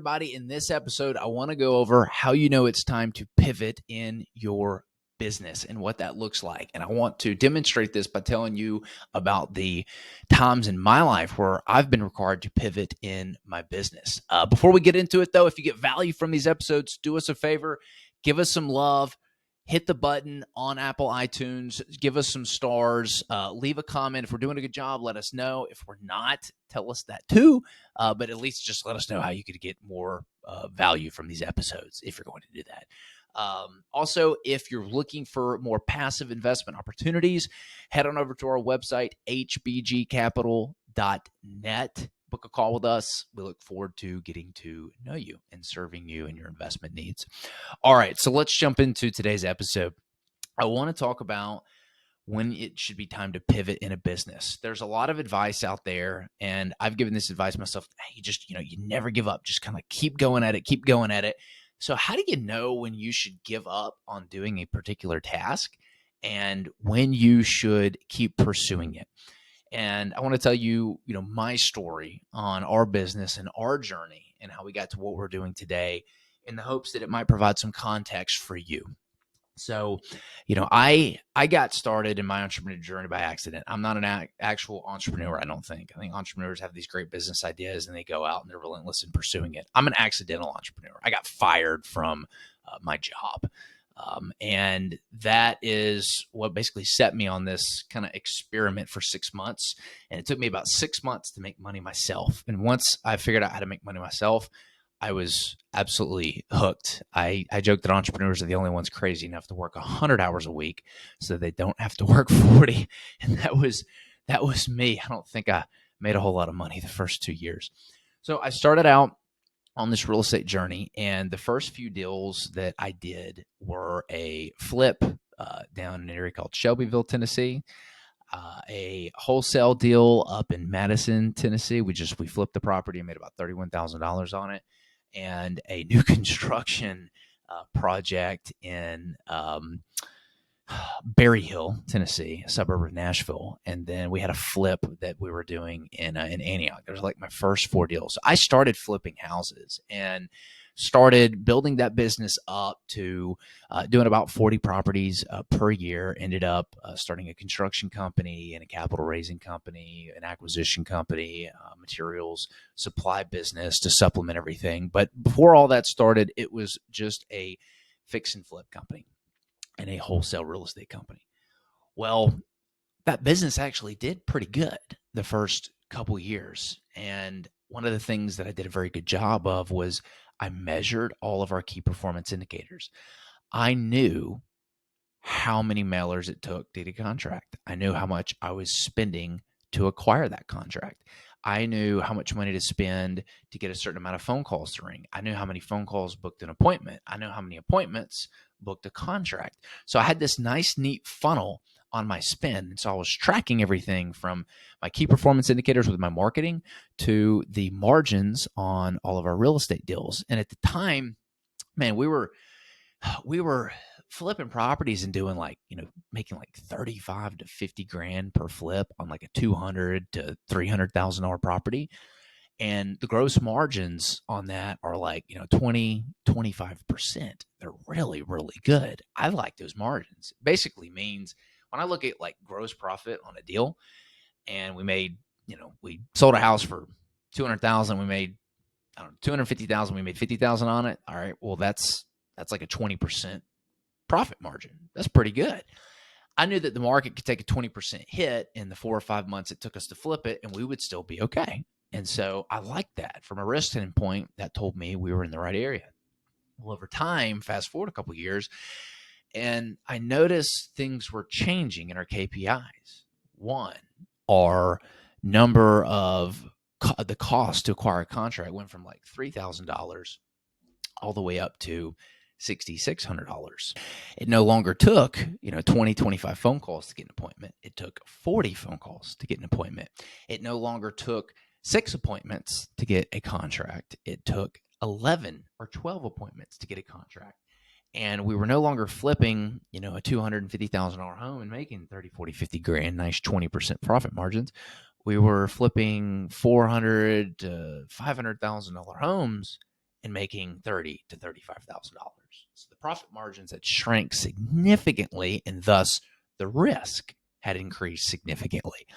everybody. In this episode, I want to go over how you know it's time to pivot in your business and what that looks like. And I want to demonstrate this by telling you about the times in my life where I've been required to pivot in my business. Before we get into it, though, if you get value from these episodes, do us a favor, give us some love. Hit the button on Apple iTunes, give us some stars, leave a comment. If we're doing a good job, let us know. If we're not, tell us that too. But at least just let us know how you could get more value from these episodes if you're going to do that. Also, if you're looking for more passive investment opportunities, head on over to our website, hbgcapital.net. Book a call with us. We look forward to getting to know you and serving you and your investment needs. All right, so let's jump into today's episode. I want to talk about when it should be time to pivot in a business. There's a lot of advice out there, and I've given this advice myself. Hey, you never give up. Just kind of keep going at it. So how do you know when you should give up on doing a particular task and when you should keep pursuing it? And I want to tell you, my story on our business and our journey and how we got to what we're doing today in the hopes that it might provide some context for you. So, I got started in my entrepreneurial journey by accident. I'm not an actual entrepreneur, I don't think. I think entrepreneurs have these great business ideas and they go out and they're relentless in pursuing it. I'm an accidental entrepreneur. I got fired from my job. And that is what basically set me on this kind of experiment for 6 months. And it took me about 6 months to make money myself. And once I figured out how to make money myself, I was absolutely hooked. I joke that entrepreneurs are the only ones crazy enough to work 100 hours a week so they don't have to work 40. And that was me. I don't think I made a whole lot of money the first 2 years. So I started out on this real estate journey, and the first few deals that I did were a flip down in an area called Shelbyville, Tennessee, a wholesale deal up in Madison, Tennessee. We flipped the property and made about $31,000 on it, and a new construction project in Berry Hill, Tennessee, a suburb of Nashville. And then we had a flip that we were doing in Antioch. It was like my first 4 deals. So I started flipping houses and started building that business up to doing about 40 properties per year. Ended up starting a construction company and a capital raising company, an acquisition company, materials supply business to supplement everything. But before all that started, it was just a fix and flip company and a wholesale real estate company. Well, that business actually did pretty good the first couple years. And one of the things that I did a very good job of was I measured all of our key performance indicators. I knew how many mailers it took to get a contract. I knew how much I was spending to acquire that contract. I knew how much money to spend to get a certain amount of phone calls to ring. I knew how many phone calls booked an appointment. I knew how many appointments booked a contract. So I had this nice, neat funnel on my spend. And so I was tracking everything from my key performance indicators with my marketing to the margins on all of our real estate deals. And at the time, man, we were flipping properties and doing making like 35 to 50 grand per flip on like a $200,000 to $300,000 property. And the gross margins on that are 20, 25%. They're really, really good. I like those margins. Basically means when I look at gross profit on a deal and we made, we sold a house for 200,000, we made, 250,000, we made 50,000 on it. All right. Well, that's like a 20% profit margin. That's pretty good. I knew that the market could take a 20% hit in the 4 or 5 months it took us to flip it, and we would still be okay. And so I liked that. From a risk standpoint, that told me we were in the right area. Well, over time, fast forward a couple of years, and I noticed things were changing in our KPIs. One, our number of the cost to acquire a contract went from like $3,000 all the way up to $6,600. It no longer took, 20, 25 phone calls to get an appointment. It took 40 phone calls to get an appointment. It no longer took 6 appointments to get a contract. It took 11 or 12 appointments to get a contract. And we were no longer flipping, a $250,000 home and making 30, 40, 50 grand, nice 20% profit margins. We were flipping $400,000 to $500,000 homes and making $30,000 to $35,000. So the profit margins had shrank significantly, and thus the risk had increased significantly.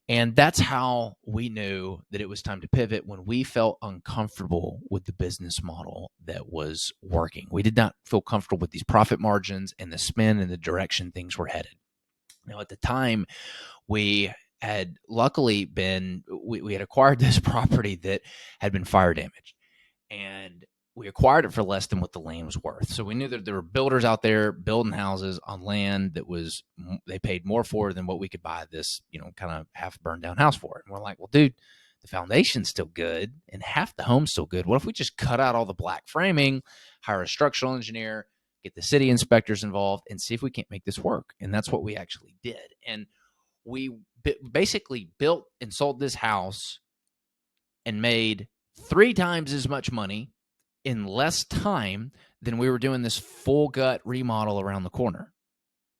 And that's how we knew that it was time to pivot, when we felt uncomfortable with the business model that was working. We did not feel comfortable with these profit margins and the spin and the direction things were headed. Now, at the time, we had luckily we had acquired this property that had been fire damaged, and we acquired it for less than what the land was worth. So we knew that there were builders out there building houses on land that they paid more for than what we could buy this, kind of half burned down house for. And we're like, well, dude, the foundation's still good and half the home's still good. What if we just cut out all the black framing, hire a structural engineer, get the city inspectors involved, and see if we can't make this work? And that's what we actually did. And we basically built and sold this house and made 3 times as much money in less time than we were doing this full gut remodel around the corner.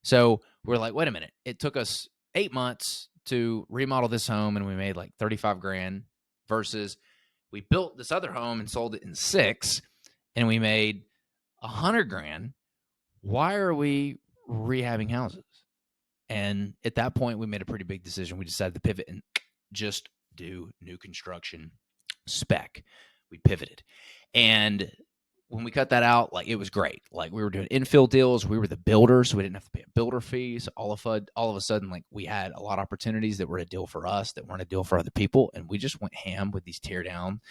So we're like, wait a minute. It took us 8 months to remodel this home, and we made like 35 grand, versus we built this other home and sold it in 6, and we made 100 grand. Why are we rehabbing houses? And at that point, we made a pretty big decision. We decided to pivot and just do new construction spec. We pivoted. And when we cut that out, like, it was great. Like, we were doing infill deals. We were the builders, so we didn't have to pay a builder fee. So all of a sudden, like, we had a lot of opportunities that were a deal for us that weren't a deal for other people. And we just went ham with these tear down,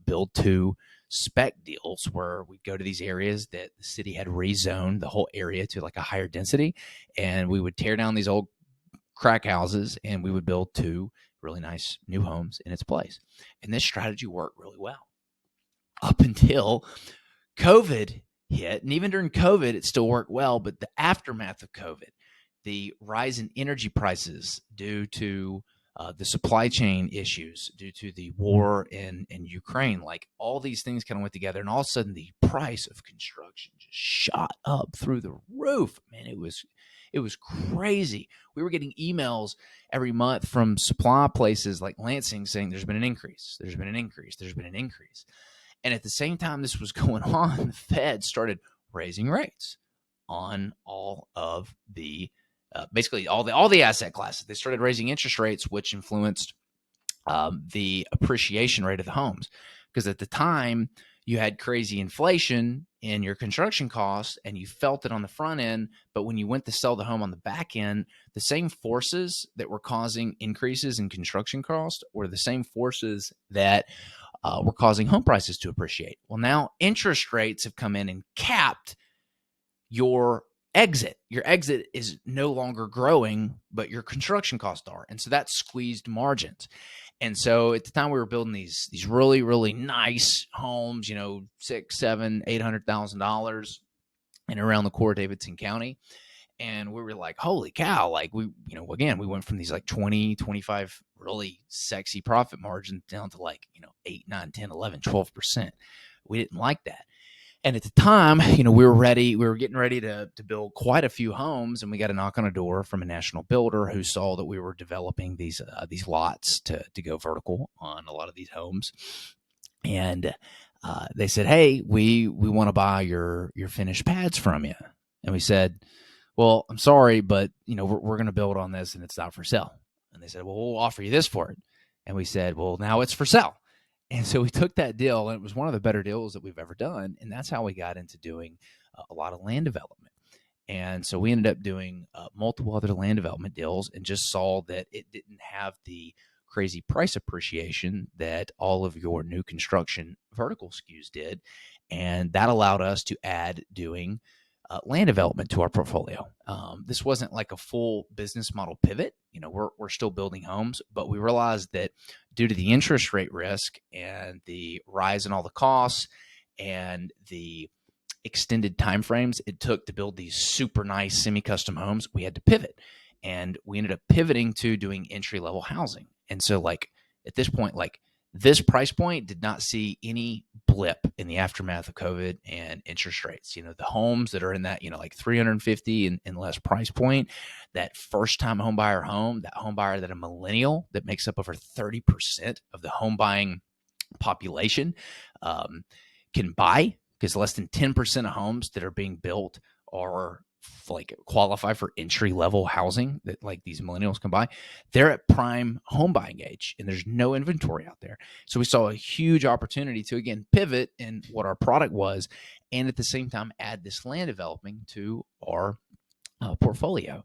build to spec deals, where we'd go to these areas that the city had rezoned the whole area to like a higher density. And we would tear down these old crack houses, and we would build 2 really nice new homes in its place. And this strategy worked really well up until COVID hit. And even during COVID, it still worked well. But the aftermath of COVID, the rise in energy prices due to the supply chain issues, due to the war in Ukraine, like, all these things kind of went together. And all of a sudden, the price of construction just shot up through the roof. Man, it was crazy. We were getting emails every month from supply places like Lansing saying there's been an increase, there's been an increase, there's been an increase. And at the same time this was going on, the Fed started raising rates on all of the basically all the asset classes. They started raising interest rates, which influenced the appreciation rate of the homes. Because at the time, you had crazy inflation in your construction costs, and you felt it on the front end. But when you went to sell the home on the back end, the same forces that were causing increases in construction costs were the same forces that were causing home prices to appreciate. Well, now interest rates have come in and capped your exit. Your exit is no longer growing, but your construction costs are. And so that squeezed margins. And so at the time we were building these really, really nice homes, $600,000, $700,000, $800,000 in around the core Davidson County. And we were like, holy cow, like, we went from these like 20, 25 really sexy profit margins down to like, 8, 9, 10, 11, 12%. We didn't like that. And at the time, we were getting ready to build quite a few homes, and we got a knock on a door from a national builder who saw that we were developing these lots to go vertical on a lot of these homes. And they said, hey, we want to buy your finished pads from you. And we said, well, I'm sorry, but we're going to build on this and it's not for sale. And they said, well, we'll offer you this for it. And we said, well, now it's for sale. And so we took that deal, and it was one of the better deals that we've ever done. And that's how we got into doing a lot of land development. And so we ended up doing multiple other land development deals, and just saw that it didn't have the crazy price appreciation that all of your new construction vertical SKUs did. And that allowed us to add doing land development to our portfolio. This wasn't like a full business model pivot. We're still building homes, but we realized that due to the interest rate risk and the rise in all the costs and the extended timeframes it took to build these super nice semi-custom homes, we had to pivot. And we ended up pivoting to doing entry-level housing. And so, like, at this point, like, this price point did not see any blip in the aftermath of COVID and interest rates. The homes that are in that, like 350 and less price point, that first-time home buyer home, that home buyer that a millennial that makes up over 30% of the home buying population, can buy, because less than 10% of homes that are being built are like qualify for entry level housing that like these millennials can buy. They're at prime home buying age and there's no inventory out there. So we saw a huge opportunity to again pivot in what our product was, and at the same time add this land developing to our portfolio.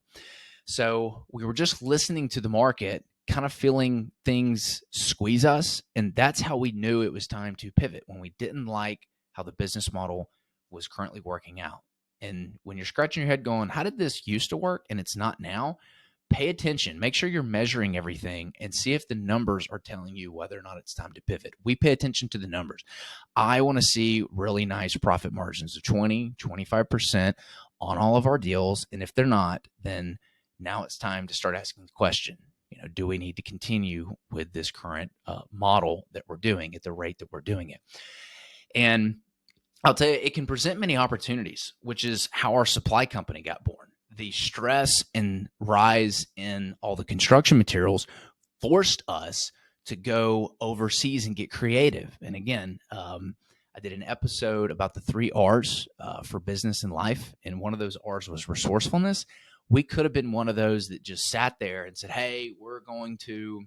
So we were just listening to the market, kind of feeling things squeeze us. And that's how we knew it was time to pivot, when we didn't like how the business model was currently working out. And when you're scratching your head going, how did this used to work and it's not now? Pay attention. Make sure you're measuring everything and see if the numbers are telling you whether or not it's time to pivot. We pay attention to the numbers. I want to see really nice profit margins of 20, 25% on all of our deals. And if they're not, then now it's time to start asking the question, do we need to continue with this current model that we're doing at the rate that we're doing it? And I'll tell you, it can present many opportunities, which is how our supply company got born. The stress and rise in all the construction materials forced us to go overseas and get creative. And again, I did an episode about the 3 R's for business and life. And one of those R's was resourcefulness. We could have been one of those that just sat there and said, hey, we're going to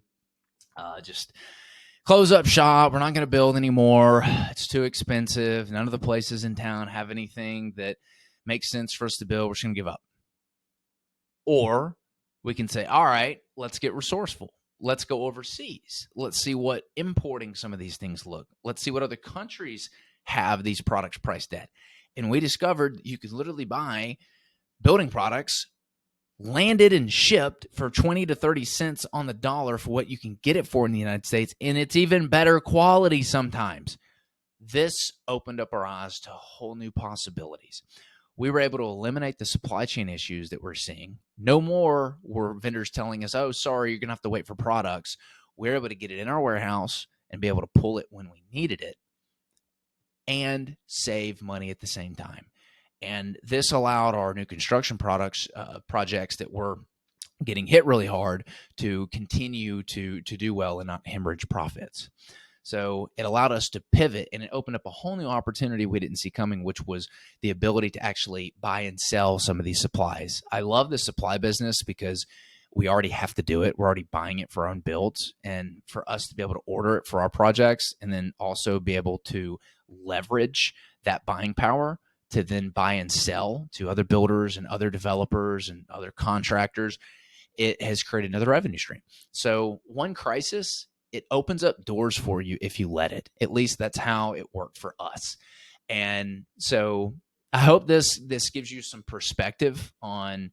just close up shop. We're not going to build anymore. It's too expensive. None of the places in town have anything that makes sense for us to build. We're just going to give up. Or we can say, all right, let's get resourceful. Let's go overseas. Let's see what importing some of these things look. Let's see what other countries have these products priced at. And we discovered you could literally buy building products landed and shipped for 20 to 30 cents on the dollar for what you can get it for in the United States. And it's even better quality sometimes. This opened up our eyes to whole new possibilities. We were able to eliminate the supply chain issues that we're seeing. No more were vendors telling us, oh, sorry, you're going to have to wait for products. We're able to get it in our warehouse and be able to pull it when we needed it and save money at the same time. And this allowed our new construction projects that were getting hit really hard to continue to do well and not hemorrhage profits. So it allowed us to pivot, and it opened up a whole new opportunity we didn't see coming, which was the ability to actually buy and sell some of these supplies. I love the supply business because we already have to do it. We're already buying it for our own builds, and for us to be able to order it for our projects and then also be able to leverage that buying power to then buy and sell to other builders and other developers and other contractors, it has created another revenue stream. So one crisis, it opens up doors for you if you let it. At least that's how it worked for us. And so I hope this gives you some perspective on,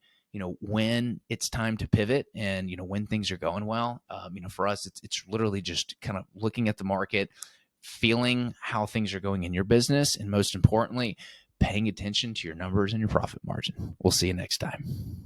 when it's time to pivot and, when things are going well. For us, it's literally just kind of looking at the market, feeling how things are going in your business, and most importantly, paying attention to your numbers and your profit margin. We'll see you next time.